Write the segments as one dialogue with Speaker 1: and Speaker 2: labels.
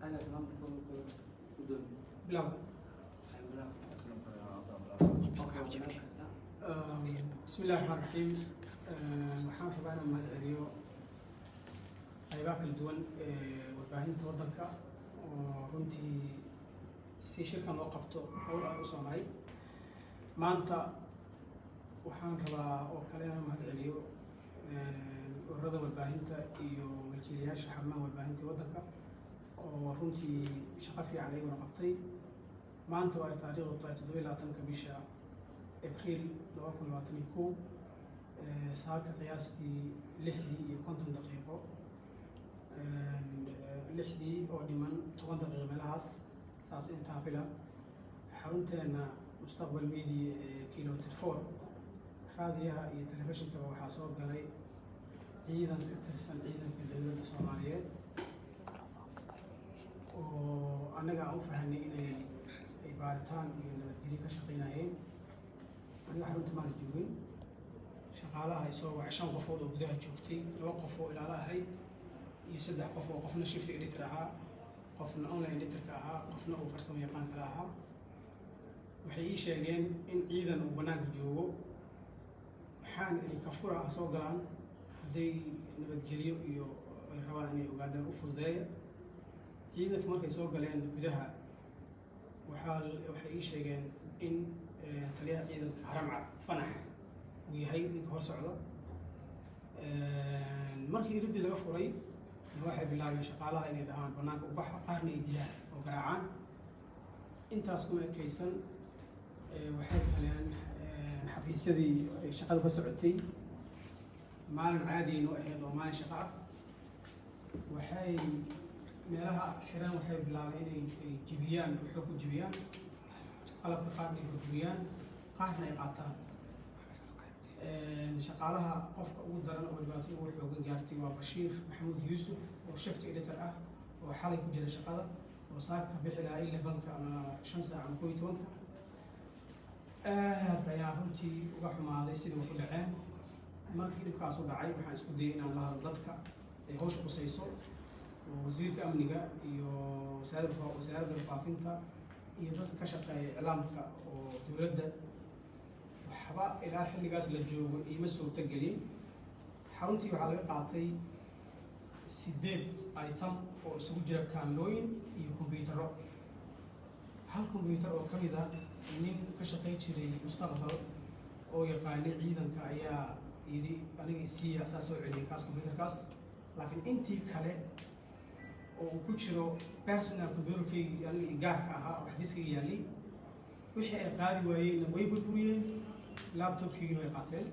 Speaker 1: أنا كمان بدون
Speaker 2: بلا بسم الله الرحمن الرحيم waxaan rabaa inaan mahad celiyo qaybaha kala duwan ee warbaahinta waddanka oo runtii si shirkan loo qabto howl aan u soomahay maanta waxaan rabaa oo kale inaan mahad celiyo ururada warbaahinta iyo wakiilayaasha xarumaha warbaahinta waddanka oo runtii shaqo fiican ay wada qabtay maanta waa taariikhdu tahay 27 bisha April 2021 saaka qiyaastii 6:50 daqiiqo 6 oo dhiman 10 daqiiqo meelahaas saas intaa fila xarunteena mustaqbal media kilometer 4 raadiyaha iyo telefishinka waxaa soo galay ciidan ka tirsan ciidanka dowladda Soomaaliyeed oo anaga aan u fahanay inay baaritaan iyo nabadgelyo ka shaqeynayeen aniga xarunta maana joogin shaqaalaha ay soo wacay 5 qofood oo gudaha joogtay 2 qof oo ilaalo ahayd iyo 3 qof oo qofna shift editor ahaa qofna online editor ka ahaa qofna uu farsamo yaqaan ka ahaa waxay ii sheegeen in ciidan uu banaanka joogo waxaan inay kafura soo galaan haday nabadgelyo iyo ay rabaan inay ogaadaan u fududeeyo ciidanka markay soo galeen gudaha waxay ii sheegeen in taliyaha ciidanka haramcad fanax uu yahay ninka hor socda markii iridii laga furay waxay bilaabeen shaqaalaha inay dhahaan banaanka u baxa qaarna ay dilaan oo garaacaan intaas kuma ekaysan waxay galeen xafiisyadii ay shaqada ka socotay maalin caadi oo ahayd oo maalin shaqo ah waxay meelaha xiran waxay bilaabeen inay jibiyaan wuxuu ku jibiyaan qalabka qaarna ay burburiyaan qaarna ay qaataan shaqaalaha qofka ugu daran oo dhibaatada ugu xoogan gaartay waa Bashiir Maxamuud Yuusuf oo shift editor ah oo xalay ku jira shaqada oo saaka bixi lahaa 11 ama 5 saac ama 12 ayaa runtii uga xumaaday sidii wax u dhaceen markii dhibkaas u dhacay waxaan isku dayay inaan la hadlo dadka ay hawsha qusayso wasiirka amniga iyo wasaaradda faafinta iyo dadka ka shaqeeya iclaamka oo dowladda waxba ilaa xilligaas la joogo ima suurta gelin xaruntii waxaa laga qaatay 8 item oo isugu jira kaamirooyin iyo kombiyuutarro hal kombiyuutar oo ka mid ah nin ka shaqeyn jiray mustaqbal oo yaqaanay ciidanka ayaa yidhi aniga isiiya saa soo celiyay kaas kombiyuutarkaas laakiin intii kale oo ku jiro personal computerkayga aniga gaarka ahaa oo xafiiskayga yaalay wixii ay qaadi waayeen way burburiyeen laptopkayga way qaateen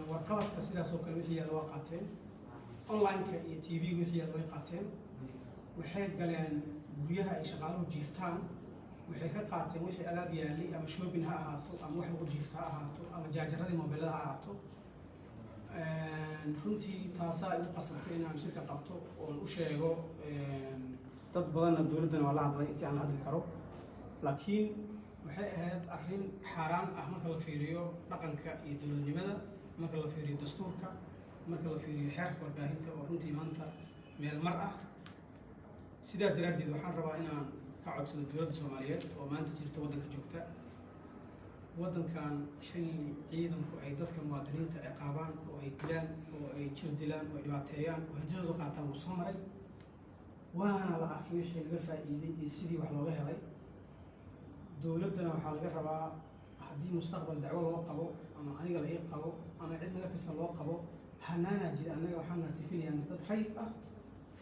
Speaker 2: warqabadka sidaas oo kale wixii yaala waa qaateen online-ka iyo TV wixii yaala way qaateen waxay galeen guryaha ay shaqaaluhu jiiftaan waxay ka qaateen wixii alaab yaalay ama shopping ha ahaato ama wax lagu jiifta ha ahaato ama jaajaradii mobilada ha ahaato runtii taasaa igu qasabtay inaan shirka qabto oon u sheego dad badanna dowladdana waa la hadlay intii aan la hadli karo laakiin waxay ahayd arrin xaaraan ah marka la fiiriyo dhaqanka iyo dowladnimada marka la fiiriyo dastuurka marka la fiiriyo xeerka warbaahinta oo runtii maanta meel mar ah sidaas daraaddeed waxaan rabaa inaan ka codsado dowladda Soomaaliyeed oo maanta jirta waddanka joogta waddankan xilli ciidanku ay dadka muwaadiniinta ciqaabaan oo ay dilaan oo ay jir dilaan oo ay dhibaateeyaan oo hantidooda qaataan uu soo maray waana la arkay wixii laga faa'iiday iyo sidii wax looga helay dowladdana waxaa laga rabaa haddii mustaqbal dacwo loo qabo ama aniga la ii qabo ama cid naga tirsan loo qabo hanaana jira annaga waxaana sifilayaan dad rayid ah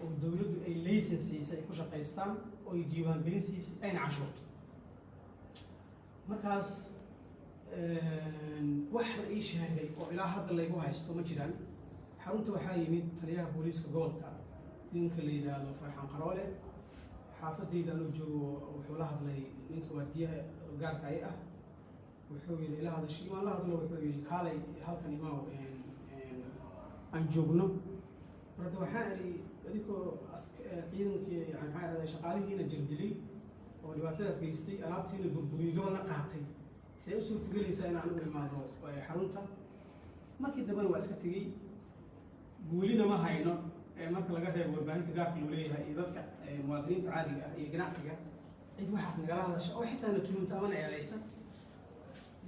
Speaker 2: oo dowladdu ay laysan siisay ay ku shaqaystaan oo ay diiwaangelin siisay ayna cashuurto markaas wax la ii sheegay oo ilaa hadda laygu haysto ma jiraan xarunta waxaa yimid taliyaha booliiska gobolka ninka la yidhaahdo Farxaan Qaroole xaafadayda anuu joogo wuxuu la hadlay ninka waadiyaha gaarka ay ah wuxuu yidhi ila hadashay waan la hadlo wuxuu yidhi kaalay halkan imaaw aan joogno marka waxaa idhi adigoo ciidankii yani maxaa idhahdaa shaqaalihiina jirdilay oo dhibaatadaas geystay alaabtiina burburiyey gobolna qaatay see u suurtagelaysaa inaan u imaado xarunta markii dambena waa iska tegey guulina ma hayno marka laga reebo warbaahinta gaarka loo leeyahay iyo dadka muwaadiniinta caadiga ah iyo ganacsiga cid waxaas nagala hadasha oo xitaa na tuhunta amana eedaysa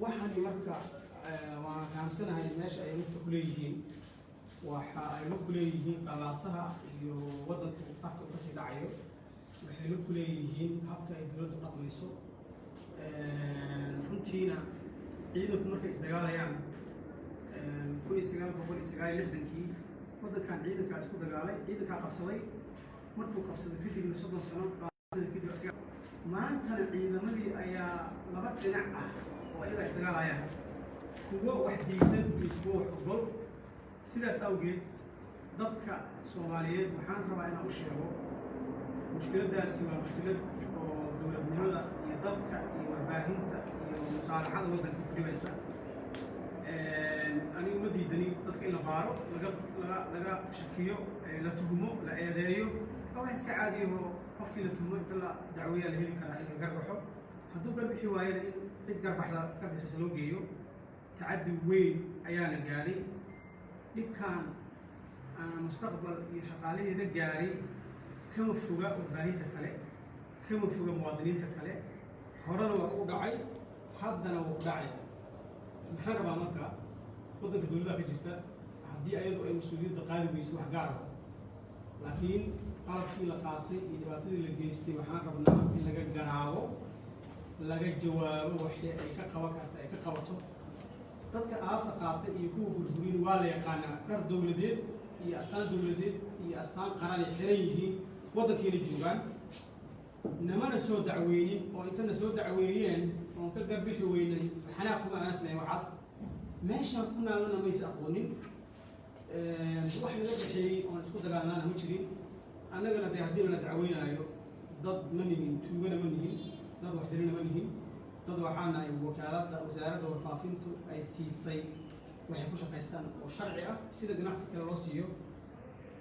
Speaker 2: waxaani marka waan fahamsanahay meesha ay lugta ku leeyihiin waxa ay lug ku leeyihiin qalaasaha iyo waddanku habka u kasii dhacayo waxay lug ku leeyihiin habka ay dowladdu dhaqmayso runtiina ciidanku markay isdagaalayaan 1960kii waddankan ciidankaa isku dagaalay ciidankaa qabsaday markuu qabsaday kadibna 30 sano kadib asiga maantana ciidamadii ayaa laba dhinac ah oo ayaga isdagaalayaan kuwo wax diidan iyo kuwo wax ogol sidaas awgeed dadka Soomaaliyeed waxaan rabaa inaan u sheego mushkiladaasi waa mushkilad oo dowladnimada iyo dadka iyo warbaahinta iyo musaalaxada waddanka ku dhibaysa anigu ma diidani dadka in la baaro laga shakiyo la tuhumo la eedeeyo oo wax iska caadi ah qofkii la tuhumo inta la dacweeyo la heli karaa in la garbaxo hadduu garbixi waayana in cid garbaxda ka bixisa loo geeyo tacaddi weyn ayaa la gaaray dhibkan mustaqbal iyo shaqaalaheeda gaaray kama foga warbaahinta kale kama foga muwaadiniinta kale horena waa u dhacay haddana waa u dhacaya maxaa rabaa marka waddanka dowladda ka jirta haddii ayadu ay mas-uuliyadda qaadi weyso wax gaar ah laakiin qalabkii la qaatay iyo dhibaatadii la geystay waxaan rabnaa in laga garaabo laga jawaabo waxii ay ka qaban karta ay ka qabato dadka alaabta qaatay iyo kuwa burburin waa la yaqaanaa dhar dowladeed iyo astaan dowladeed iyo astaan qaran ay xiran yihiin waddankeena joogaan namana soo dacweynin oo intana soo dacweeyeen oon ka garbixi weynay xanaaq kuma aansanayn waxaas meeshaan ku naalana maysa aqoonin wax laga dhexeeyey oon isku dagaalnaana ma jirin annagana dee haddii la dacweynaayo dad ma nihin tuugana ma nihin dad waxdirina ma nihin dad waxaa nahay wakaaladda wasaaradda warfaafintu ay siisay waxay ku shaqaystaan oo sharci ah sida ganacsi kale loo siiyo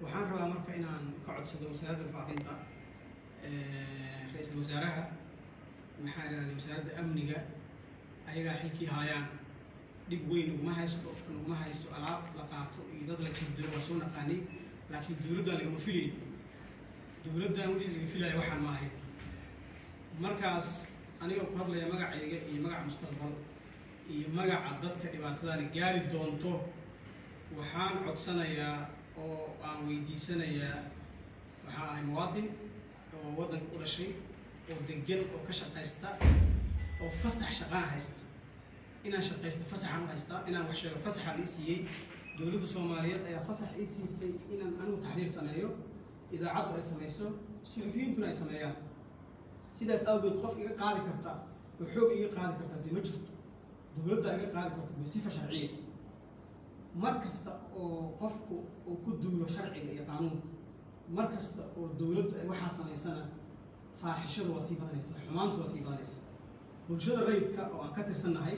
Speaker 2: waxaan rabaa marka inaan ka codsado wasaaradda warfaafinta ra-iisul wasaaraha maxaa idhahday wasaaradda amniga ayagaa xilkii haayaan dhib weyn naguma haysto alaab la qaato iyo dad la jirdiro waa soo naqaanay laakiin dowladdan lagama filayn dowladdan wixii laga filaya waxaan ma ahayn markaas aniga ku hadlaya magacayga iyo magaca mustaqbal iyo magaca dadka dhibaatadaani gaari doonto waxaan codsanayaa oo aan weydiisanayaa waxaan ahay muwaadin oo waddanka u dhashay oo degan oo ka shaqaysta oo fasax shaqaan haysta inaan shaqaysto fasaxaan u haystaa inaan wax sheego fasaxa la siiyey dowladda Soomaaliyeed ayaa fasax ii siisay inaan anigu taxriir sameeyo idaacaddu ay samayso suxufiyiintuna ay sameeyaan sidaas awgeed qof iga qaadi karta oo xoog iga qaadi karta dee ma jirto dowladda iga qaadi karta bisifa sharciya mar kasta oo qofku uu ku duulo sharciga iyo qaanuunka mar kasta oo dowladdu ay waxaa samaysana faaxishadu waa sii badanaysa xumaantu waa sii badanaysa bulshada rayidka oo aan ka tirsannahay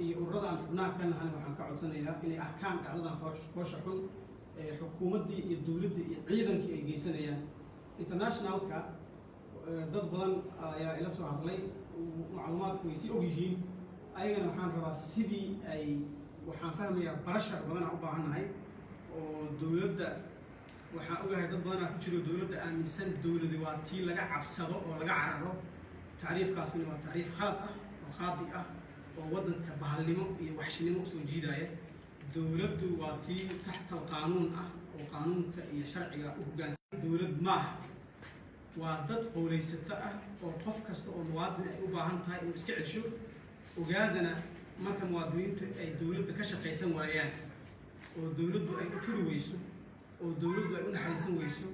Speaker 2: iyo ururada aan xubnaha ka nahana waxaan ka codsanayaa inay arkaan dhacdadan foosha xun ee xukuumaddii iyo dowladdii iyo ciidankii ay geysanayaan internationalka dad badan ayaa ila soo hadlay macluumaadku way sii og yihiin ayagana waxaan rabaa sidii ay waxaan fahmayaa barashar badan aan u baahannahay oo dowladda waxaan ogahay dad badan aa ku jiro dowladda aaminsan dowladi waa tii laga cabsado oo laga cararo tacriifkaasina waa tacriif khalad ah oo khaadi ah oo waddanka bahalnimo iyo waxshinimo usoo jiidaya dowladdu waa tii taxta alqaanuun ah oo qaanuunka iyo sharciga u hoggaansan dowlad maaha waa dad qowlaysato ah oo qof kasta oo muwaadin ay u baahan tahay inuu iska celsho ogaadana marka muwaadiniintu ay dowladda ka shaqaysan waayaan oo dowladdu ay u turi weyso oo dowladdu ay u naxariisan weyso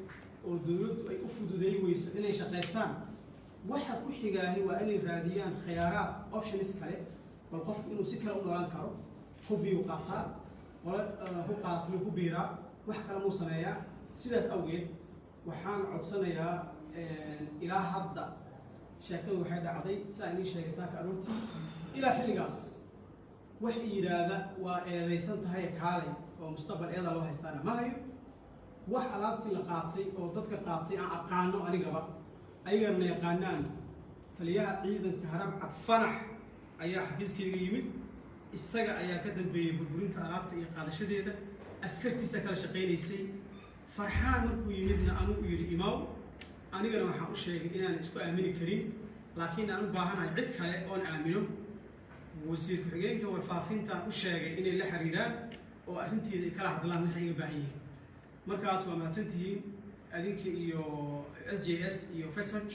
Speaker 2: oo dowladdu ay u fududeey weyso inay shaqaystaan waxa ku xigaahi waa inay raadiyaan khiyaaraad options kale bal qofku inuu si kale u noolaan karo hubbiyu qaataa qole hub qaatlu ku biiraa wax kale muu sameeyaa sidaas awgeed waxaan codsanayaa ilaa hadda sheekadu waxay dhacday saa inii sheegay saaka aroortii ilaa xilligaas wax yidhaahda waa eedaysan tahay kaalay oo mustaqbal eeda loo haystaana ma hayo wax alaabtii la qaatay oo dadka qaatay aan aqaano anigaba ayagana yaqaanaan taliyaha ciidanka Harab Cad Fanax ayaa xafiiskayga yimid isaga ayaa ka dambeeyay burburinta alaabta iyo qaadashadeeda askartiisa kala shaqeynaysay farxaan markuu yimidna anuu yidhi imaw anigana waxaan u sheegay inaan isku aamini karin laakiin aan u baahanahay cid kale oon aamino wasiir ku-xigeenka warfaafintaan u sheegay inay la xiriiraan oo arrinteeda ay kala hadlaan waxay iga baahan yihiin markaas waa mahadsantihiin adinka iyo SJS iyo Fesaj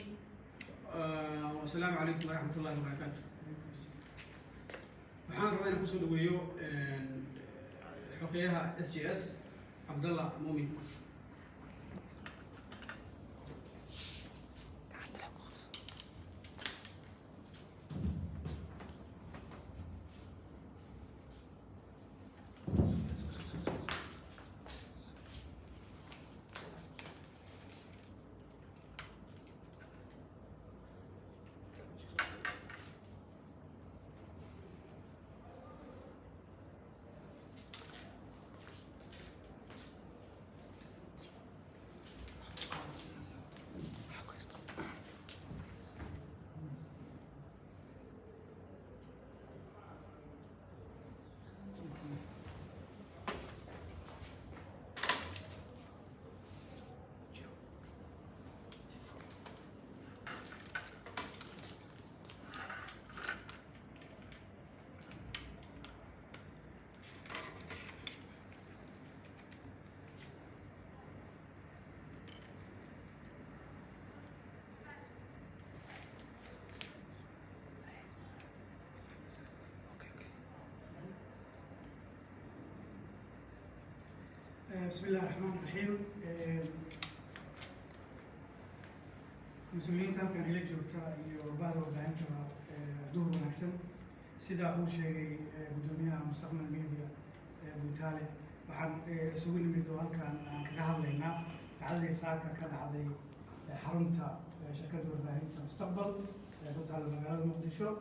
Speaker 2: wasalaamu calaykum waraxmat ullahi wabarakaatu waxaan rabaa inaan kusoo dhaweeyo xogeyaha SJS Cabdallah Muumin
Speaker 3: بسم الله الرحمن الرحيم مسؤولين كان إلى جوتا يوبار وبعنتها دور ونكسم سيدا هو شيء بدنيا مستقبل ميديا بوتالي وحن سوين ميدوان كان كهذا لنا تعالي ساكا كان عادي حرمتها شركة وبعنتها مستقبل بوتالي مجال مقدشو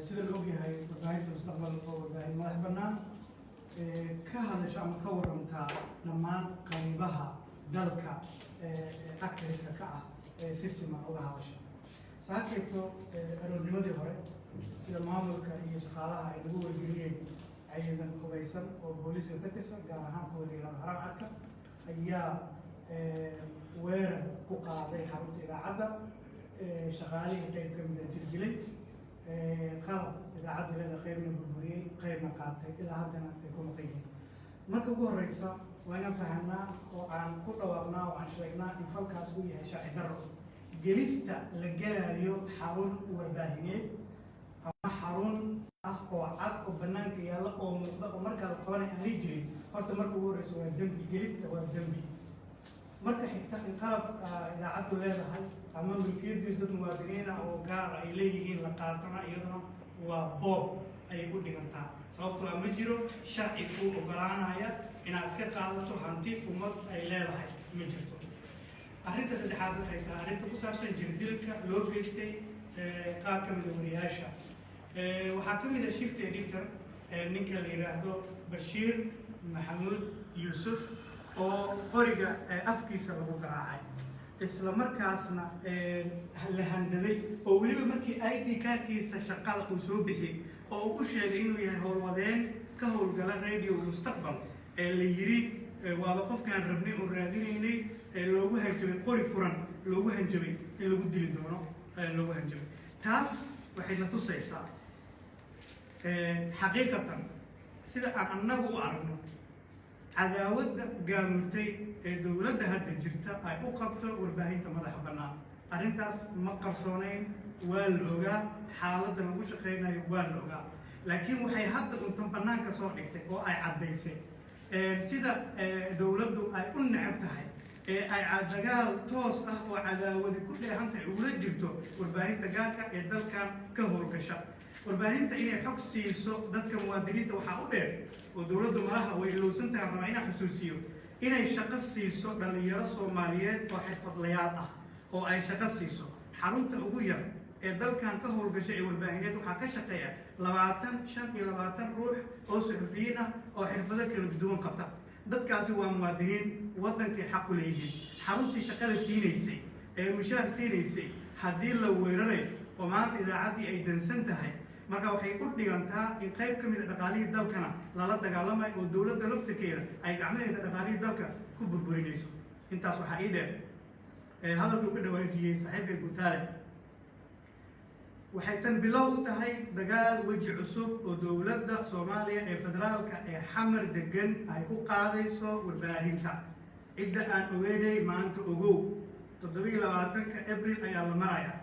Speaker 3: سيدا الأوجي هاي وبعنتها مستقبل وبعين مرحبنا كهذا شأن كورمتا لما قريبها دلك أكثر سكاء سيستم أو هذا الشيء ساكتو الرنودي هره سيد معمول كريه سخالها اللي هو الجريء أيضا كويسا وبوليس الفترة قالها كودي الهرم عدك أيا وير كقاضي حرمت إذا عدا شغالي قيب كم جرجلي قلب إذا عاد لهذا قيمنا بالبري قيمنا قاطع إلى هذا يكون قيم. مركب جوه الرئيسة وأنا فهمنا وعن كل وقنا وعن شريكنا إن فلك أسويه شيء درو. جلست للجلاليو حرون ورباهية أما حرون أو عاد وبنانك يلا أو مركب القوانين اللي يجري قلت مركب جوه الرئيسة والدمبي جلست والدمبي. مركب حتى انقلب إذا عاد لهذا أما ملكية جزء المواطنين أو قار إليه لقاطنا أيضا وبوب أي يقول لك أنت صوبته مجرو شرعي فوق وقرانا هي إن أسكت قالته هنتي ومط أي لا هاي مجرته أرنت سدحات هاي أرنت خصوصا جندلك لو بيستي قاكم دورياشا وحكم إذا شفت إديتر نيكل يراهدو بشير محمود يوسف أو قرية أفكي سببو قراعي isla markaasna la handaday oo waliba markii ID kaarkiisa shaqada uu soo bixiyay oo uu sheegay inuu yahay howlwadeen ka howlgala radio mustaqbal la yiri waaba qofkaan rabnay oo raadinaynay loogu hanjabay qori furan loogu hanjabay in lagu dili doono loogu hanjabay taas waxay na tusaysaa xaqiiqatan sida aan annagu u aragno عداوة قامتي دولة هذا جرتا أي أقبت والباهين تمرح بنا أرنتاس مقرصونين واللغة حالة الوش خينا واللغة لكن وحي حتى أنتم بنان كسر نكتة أو أي عديسة سيدا دولة أي أنعبتها أي عدقال توس أو عداوة كلها هم تقول جرتو والباهين تجاك يدل كان كهول كشا والباهين تإني حق سيسو ذاتك موادرين توحاولين ودولة مراها ويلوسنتها رمعين حسوسيو إني شخص سيسو دليل الصوماليات وحفظ لياقة أو أي شخص سيسو حرمت أبويا دل كان كهول قشعي والباهيات وحكا شقيا لباتن شان إلى لباتن روح أو صحفيين أو حرفظة كانوا بدون قبطة دد كاسي وموادنين وطن كي حقوا ليهين حرمت شقال سينيسي مشار سينيسي حدين لو ويرري ومعنات إذا عدي أي دنسنتهي marka waxay u dhigantaa in qayb ka mid a dhaqaalihii dalkana lala dagaalamayo oo dowladda laftirkeeda ay gacmaheeda dhaqaalihii dalka ku burburinayso. intaas waxaa ii dheer hadalkuu ka dhawaajiyey saaxiibka Butaale, waxay tan bilow u tahay dagaal weji cusub oo dowladda Soomaaliya ee federaalka ee xamar degan ay ku qaadayso warbaahinta. cidda aan ogeynay maanta ogow 27 Abriil ayaa la marayaa.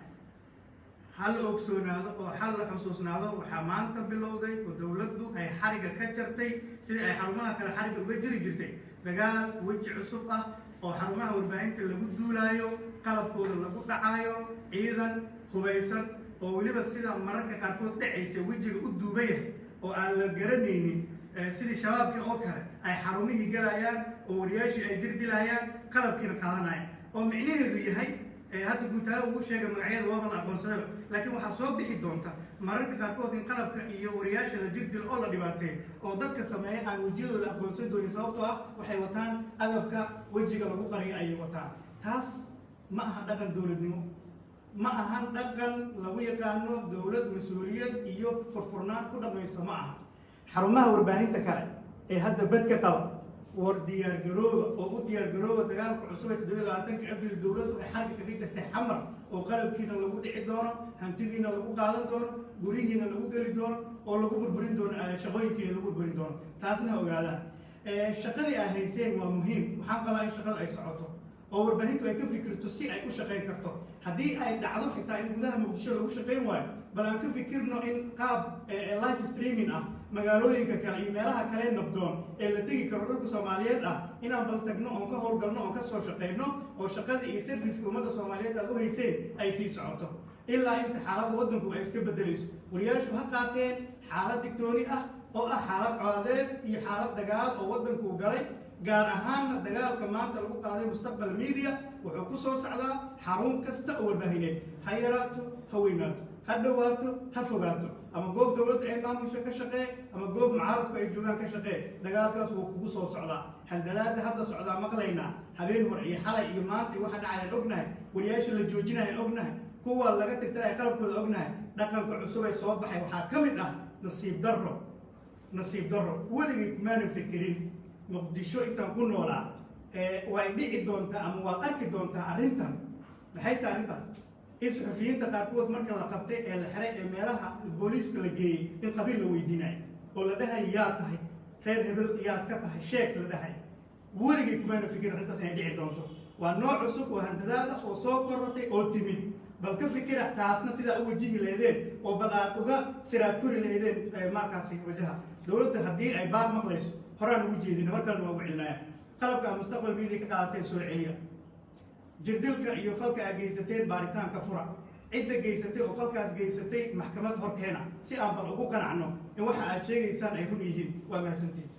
Speaker 3: hal ogsoonaado oo hal la xusuusnaado waxaa maanta bilowday oo dowladdu ay xariga ka jartay sidii ay xarumaha kale xariga uga jiri jirtay dagaal weji cusub ah oo xarumaha warbaahinta lagu duulaayo, qalabkooda lagu dhacayo, ciidan hubaysan oo weliba sida mararka qaarkood dhacaysa wejiga u duubaya oo aan la garanaynin sidii shabaabkii oo kale ay xarumihii galayaan oo wariyaashii ay jir dilayaan, qalabkiina qaadanayaan oo micnaheedu yahay hadda Butaale uu sheegay magacyada waaba la aqoonsadaba, laakiin waxaa soo bixi doonta mararka qaarkood in qalabka iyo wariyaasha la jir dilo oo la dhibaateeyo oo dadka sameeya aan wejiyadooda la aqoonsan doonin sababtoo ah waxay wataan agabka wejiga lagu qariyo ayay wataan. taas ma aha dhaqan dowladnimo, ma ahan dhaqan lagu yaqaano dowlad mas-uuliyad iyo furfurnaan ku dhaqmayso ma aha. xarumaha warbaahinta kale ee hadda badka qaba war diyaargarooba oo u diyaargarooba dagaalka cusub ee 27 Abriil dowladdu ay xarka kaga jirtay xamar oo qalabkiina lagu dhici doono, hantidiina lagu qaadan doono, gurihiina lagu geli doono oo lagu burburin doono, shaqooyinkiina lagu burburin doono. taasna ogaadaan shaqadii ay hayseen waa muhiim. waxaan qabaa in shaqada ay socoto oo warbaahintu ay ka fikirto si ay u shaqayn karto. haddii ay dhacdo xitaa in gudaha Muqdisho lagu shaqayn waayo, bal aan ka fikirno in qaab live streaming ah magaalooyinka kale iyo meelaha kale nabdoon ee la tegi karo dhulka Soomaaliyeed ah inaan bal tagno oon ka howlgalno oon ka soo shaqayno oo shaqadii iyo serviceka ummadda Soomaaliyeed aad u hayseen ay sii socoto ilaa inta xaaladda waddanku ay iska bedelayso. wariyaashu ha qaateen xaalad digtooni ah oo ah xaalad coladeed iyo xaalad dagaal oo waddanku galay, gaar ahaanna dagaalka maanta lagu qaaday Mustaqbal Media wuxuu ku soo socdaa xarun kasta oo warbaahineed, ha yaraato ha weynaato, ha dhawaato ha fogaato, ama goob dowladda ay maamusha ka shaqee ama goob mucaaradku ay joogaan ka shaqee. dagaalkaas wuu kugu soo socdaa. handalaada hadda socdaa maqlaynaa, habeen hore iyo xalay iyo maanta iyo waxa dhacayaan ognahay, wariyaasha la joojinayaan ognahay, kuwa laga tirtiraya qalabkooda ognahay. dhaqanka cusub ay soo baxay waxaa ka mid ah nasiib darro weligay kumaanan fikirin Muqdisho intaan ku noolaa way dhici doontaa ama waad arki doontaa arrintan. maxay tahay arrintaas? in suxufiyiinta qaarkood marka la qabtay ee la xiray ee meelaha booliiska la geeyey in qabiil la weydiinayo oo la dhahay yaad tahay, reer hebel yaad ka tahay, sheeg la dhahay. weligay kumaana fikirin arrintaas inay dhici doonto. waa nooc cusub oo handadaada oo soo korortay oo timid. bal ka fikira taasna sidaa u wajihi lahaydeen oo bal aad uga siraad kori lahaydeen markaasi wajaha. dowladda haddii ay baad maqlayso horaan ugu jeedina markalena waa ugu celinaya. qalabka Mustaqbal Media ka qaadateen soo celiya. jirdilka iyo falka aad geysateen baaritaanka fura. cidda geysatay oo falkaas geysatay maxkamad hor keena si aan bal ugu qanacno in waxa aad sheegaysaan ay run yihiin. waa mahadsantihiin.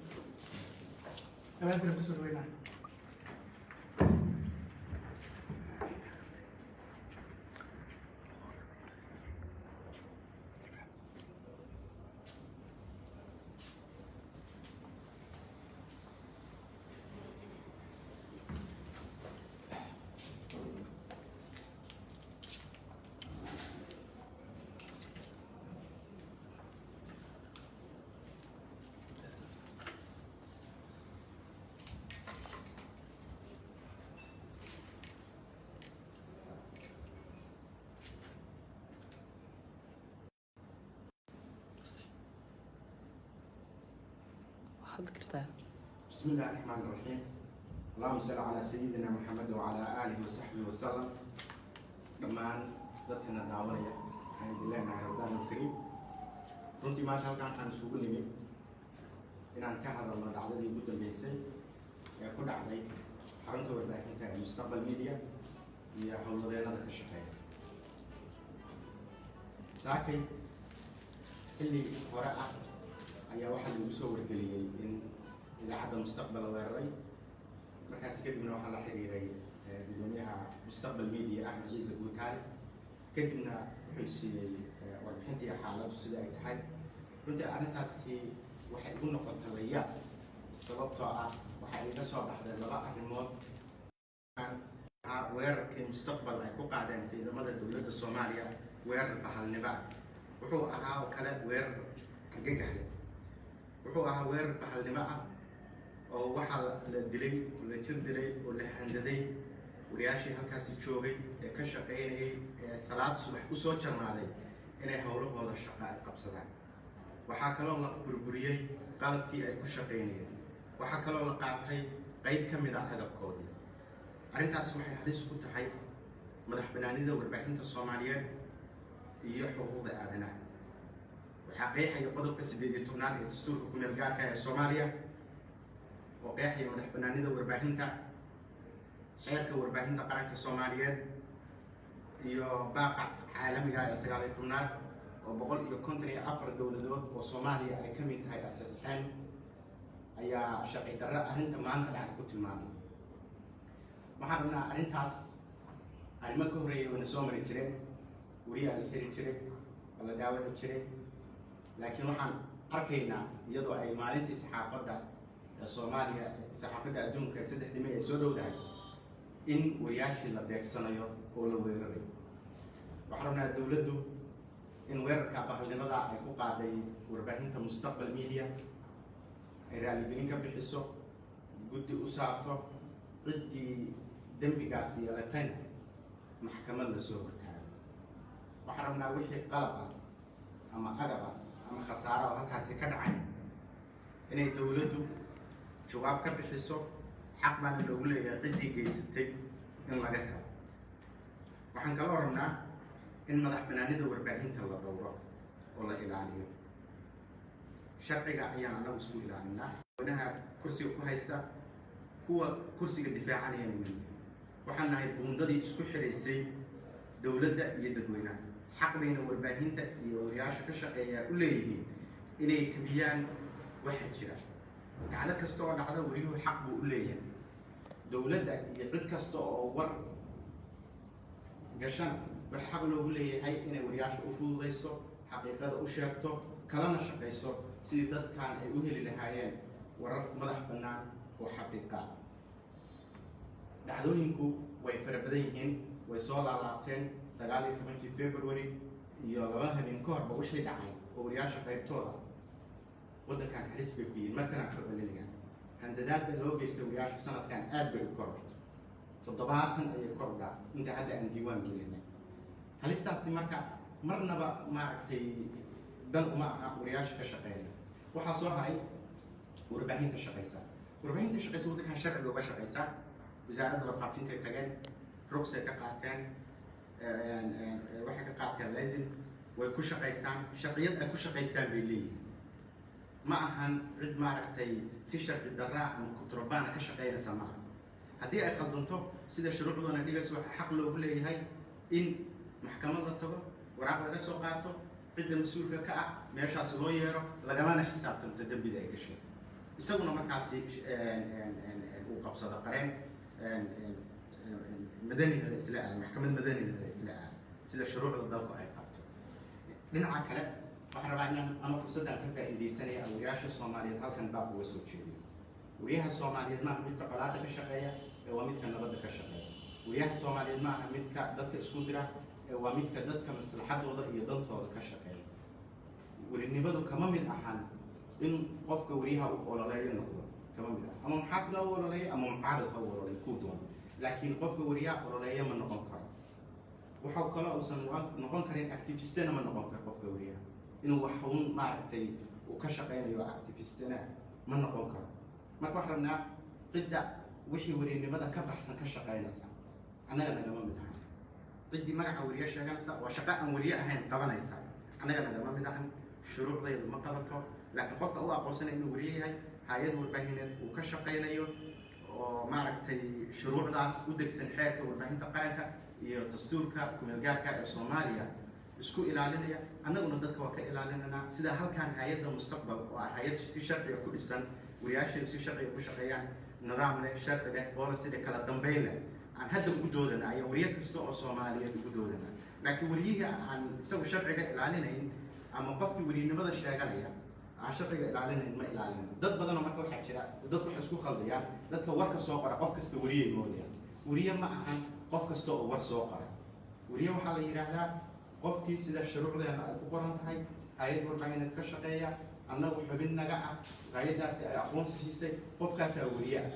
Speaker 4: بسم الله الرحمن الرحيم. اللهم صل على سيدنا محمد وعلى آله وصحبه وسلم. دمان dadkana daawanaya waxaan ilaahay rabbana kareem. runtii maanta halkaan aan isugu nimid inaan ka hadalno dhacdadii ugu dambeysay ee ku dhacday xarunta warbaahinta ee Mustaqbal Media iyo howlwadeennada ka shaqeeya. saakay xilli hore ah ayaa waxaa lagu soo wargeliyey in idaacadda Mustaqbal weeraray. markaas kadibna waxaa la xiriiray gudoomiyaha Mustaqbal Media Ahmed Ciise Butaale. kadibna wuxuu siiyey warbixintii xaaladdu sida ay tahay. runtii arrintaasi waxay igu noqotay layaab sababtoo ah waxa ay ka soo baxday laba arrimood. weerarkii Mustaqbal ay ku qaadeen ciidamada dowladda Soomaaliya weerar bahalnimo ah wuxuu ahaa oo kale weerar argagax leh, wuxuu ahaa weerar bahalnimo ah oo waxaa la dilay oo la jir dilay oo la handaday wariyaashii halkaasi joogay ee ka shaqaynayay ee salaad subax u soo jarnaaday inay howlahooda shaqo ay qabsadaan. waxaa kaloo la burburiyey qalabkii ay ku shaqaynayeen, waxaa kaloo la qaatay qayb ka mid ah agabkoodii. arrintaasi waxay halis ku tahay madax banaanida warbaahinta Soomaaliyeed iyo xuquuqda aadanaha. waxaa qeexaya qodobka 18 ee dastuurka ku meel gaarka ee Soomaaliya oo qeexaya madax banaanida warbaahinta, xeerka warbaahinta qaranka Soomaaliyeed iyo baaqa caalamiga ee 19 oo 154 dowladood oo Soomaaliya ay ka mid tahay asaxeen ayaa sharci darro arrinta maanta dhacda ku tilmaamay. waxaan rabnaa arrintaas arrimo ka horreeyay wana soo mari jireen, wariyaa la xiri jiray, la dhaawaci jiray, laakiin waxaan arkaynaa iyadoo ay maalintii saxaafadda ee Soomaaliya, saxaafadda adduunka 3 May ay soo dhowdahay in wariyaashii la beegsanayo oo la weerarayo. waxaan rabnaa dowladdu in weerarka bahalnimada ay ku qaaday warbaahinta Mustaqbal Media ay raaligelin ka bixiso, guddi u saarto, ciddii dembigaas yeelatayna maxkamad la soo hortaago. waxaan rabnaa wixii qalab ah ama agab ah ama khasaaro oo halkaasi ka dhacay inay dowladdu jawaab ka bixiso, xaq baana loogu leeyahay ciddii geysatay in laga helo. waxaan kaloo rabnaa in madax banaanida warbaahinta la dhowro oo la ilaaliyo. sharciga ayaan anagu isku ilaalinaa. madaxweynaha kursiga ku haysta kuwa kursiga difaacanaya niman waxaan nahay buundadii isku xiraysay dowladda iyo dadweynaha. xaq bayna warbaahinta iyo wariyaasha ka shaqeeya u leeyihiin inay tabiyaan waxa jira. dhacdo kasta oo dhacda wariyuhu xaq buu u leeyahay. dowladda iyo cid kasta oo war gashana waxa xaq loogu leeyahay inay wariyaasha u fududayso, xaqiiqada u sheegto, kalana shaqayso sidii dadkan ay u heli lahaayeen warar madax bannaan oo xaqiiqa ah. dhacdooyinku way fara badan yihiin, way soo laalaabteen 19 February iyo 2 habeen ka horba wixii dhacay oo wariyaasha qaybtooda waddankan halis bay ku yihiin. markana korbelinaya handadaadda loo geystay wariyaasha sanadkan aad bay u korortay, 70 ayay kor u dhaaftay inta hadda aan diiwaan gelinay. halistaasi marka marnaba maaragtay dan uma aha wariyaasha ka shaqeeya. waxaa soo haray warbaahinta shaqaysa. warbaahinta shaqaysa waddankan sharciga uga shaqaysa. wasaaradda warfaafinta tageen, rugsay ka qaateen, waxay ka qaateen laysin, way ku shaqaystaan, sharciyad ay ku shaqaystaan bay leeyihiin. ma ahan cid maaragtay si sharci darraa ama kontrabaana ka shaqaynaysa maaha. haddii ay khaldanto sida shuruucdoona dhigayso waxaa xaq loogu leeyahay in maxkamad la tago, waraaq laga soo qaato, cidda mas-uulka ka ah meeshaas loo yeero, lagamana xisaabtanto dembida ay gashay. isaguna markaasi uu qabsado qareen madaniga la isla aado, maxkamad madaniga la isla aado sida shuruucda dalku ay qabto. dhinaca kale waxaan rabaa inaan ama fursaddan ka faa'iidaysanaya wariyaasha Soomaaliyeed halkan baab uga soo jeediyo. wariyaha Soomaaliyeed maaha midka colaadda ka shaqeeya ee waa midka nabadda ka shaqeeya. wariyaha Soomaaliyeed maaha midka dadka isku dira ee waa midka dadka maslaxadooda iyo dantooda ka shaqeeya. warinimadu kama mid ahan in qofka wariyaha uu ololeeyo noqdo, kama mid ah ama muxaafid u ololeeyo ama mucaarad u ololeeyo ku doon. laakiin qofka wariyaha ololeeyo ma noqon karo. wuxuu kale uusan noqon karin activistena ma noqon karo qofka wariyaha. inuu wax uun maaragtay uu ka shaqeynayo activistena ma noqon karo. marka waxaan rabnaa cidda wixii warinimada ka baxsan ka shaqeynaysa annaga nagama mid ahan. ciddii magaca wariye sheeganaysa waa shaqo aan wariye ahayn qabanaysa annaga nagama mid ahan. shuruucdeedu ma qabato, laakiin qofka u aqoonsanaya inuu wariye yahay, hay-ad warbaahineed uu ka shaqeynayo oo maaragtay shuruucdaas u degsan xeerka warbaahinta qaranka iyo dastuurka ku-meelgaarka ee Soomaaliya isku ilaalinaya. annaguna dadka waa ka ilaalinanaa. sida halkan hay-adda Mustaqbal oo ah hay-ad si sharciga ku dhisan, wariyaasha si sharciga ku shaqeeyaan, nidaam leh, sharci leh, policy leh, kala dambeyn leh, aan hadda ugu doodana ayaa wariye kasta oo Soomaaliyeed ugu doodana. laakiin wariyiga aan isagu sharciga ilaalinayn ama qofkii wariynimada sheeganaya aan sharciga ilaalinayn ma ilaalin. dad badan oo marka waxaa jira dadku waxay isku khaldayaan. dadka warka soo qora qof kasta wariye moodaya. wariye ma ahan qof kasta oo war soo qora. wariye waxaa la yiraahdaa qofkii sida shuruucdeena ay ku qoran tahay hay'ad warbaahineed ka shaqeeya annagu xubin naga ah hay'adaasi ay aqoonsi siisay qofkaasaa weriye ah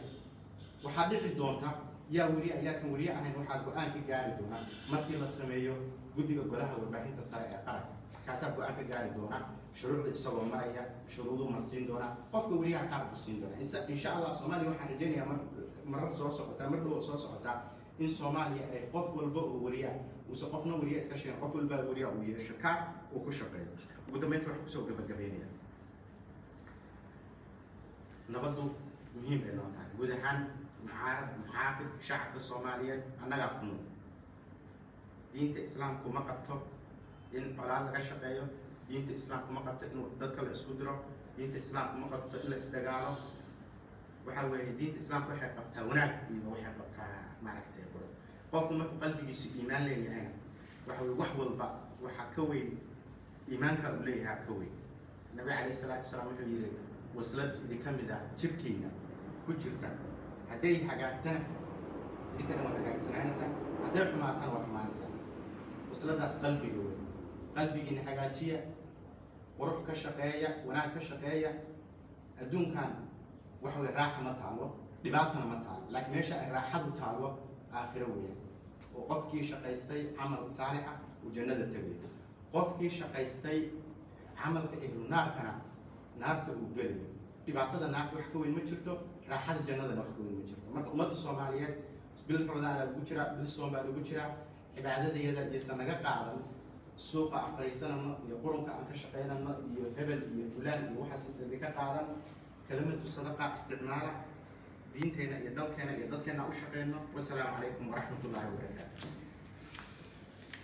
Speaker 4: waxaa dhici doonta yaa weriye ayaasan weriye ahayn waxaa go-aan ka gaari doona markii la sameeyo guddiga golaha warbaahinta sare ee qaranka kaasaa go-aan ka gaari doona shuruucda isagoo maraya shuruuduu marsiin doona qofka weriyaha kaa ku siin doona insha allah soomaaliya waxaan rajaynayaa marar soo socotaa mar dhow soo socotaa in soomaaliya ay qof walba oo weriya use qofna weriya iska sheegen qof walba weriya uu yeesho kaa uu ku shaqeeyo ugu dambeynta waxaan kusoo gabagabeynaya nabaddu muhiim bay noo tahay guud ahaan maxaafid shacabka soomaaliyeed annagaa ku nool diinta islaamku ma qabto in colaad laga shaqeeyo diinta islaamku ma qabto in dadka la isku diro diinta islaamku ma qabto in la isdagaalo waxaa weeye diinta islaamku waxay qabtaa wanaag iyo waxay qabtaa maaragtay qofku markuu qalbigiisu iimaan leeyahayna waxa weye wax walba waxaa ka weyn iimaanka uu leeyahay ka weyn nabi calayhi salaatu wasalaam wuxuu yidhi waslad idinka mid ah jirkiina ku jirta hadday hagaagtana idinkana waa hagaagsanaanaysaa hadday xumaatana waa xumaanaysaa wasladaas qalbiga wey qalbigiina hagaajiya qurux ka shaqeeya wanaag ka shaqeeya adduunkan waxa weye raaxa ma taalo dhibaatana ma taalo laakiin meesha ay raaxadu taalo aakhiro weeyaan oo qofkii shaqaystay camal saalixa uu jannada tegayo qofkii shaqaystay camalka ehlu naarkana naarta uu gelayo dhibaatada naarta wax ka weyn ma jirto raaxada jannadana wax ka weyn ma jirto marka ummadda soomaaliyeed bil ramadaan lagu jira bil soon baa lagu jira cibaadadeeda iyaysan naga qaadan suuqa aan fariisanano iyo qurunka aan ka shaqaynano iyo hebel iyo fulaan iyo waxaas idinka qaadan kalimatu sadaqa isticmaala diinteena iyo dalkeena iyo dadkeena u shaqeyno wasalaamu calaykum waraxmatullaahi wabarakaatu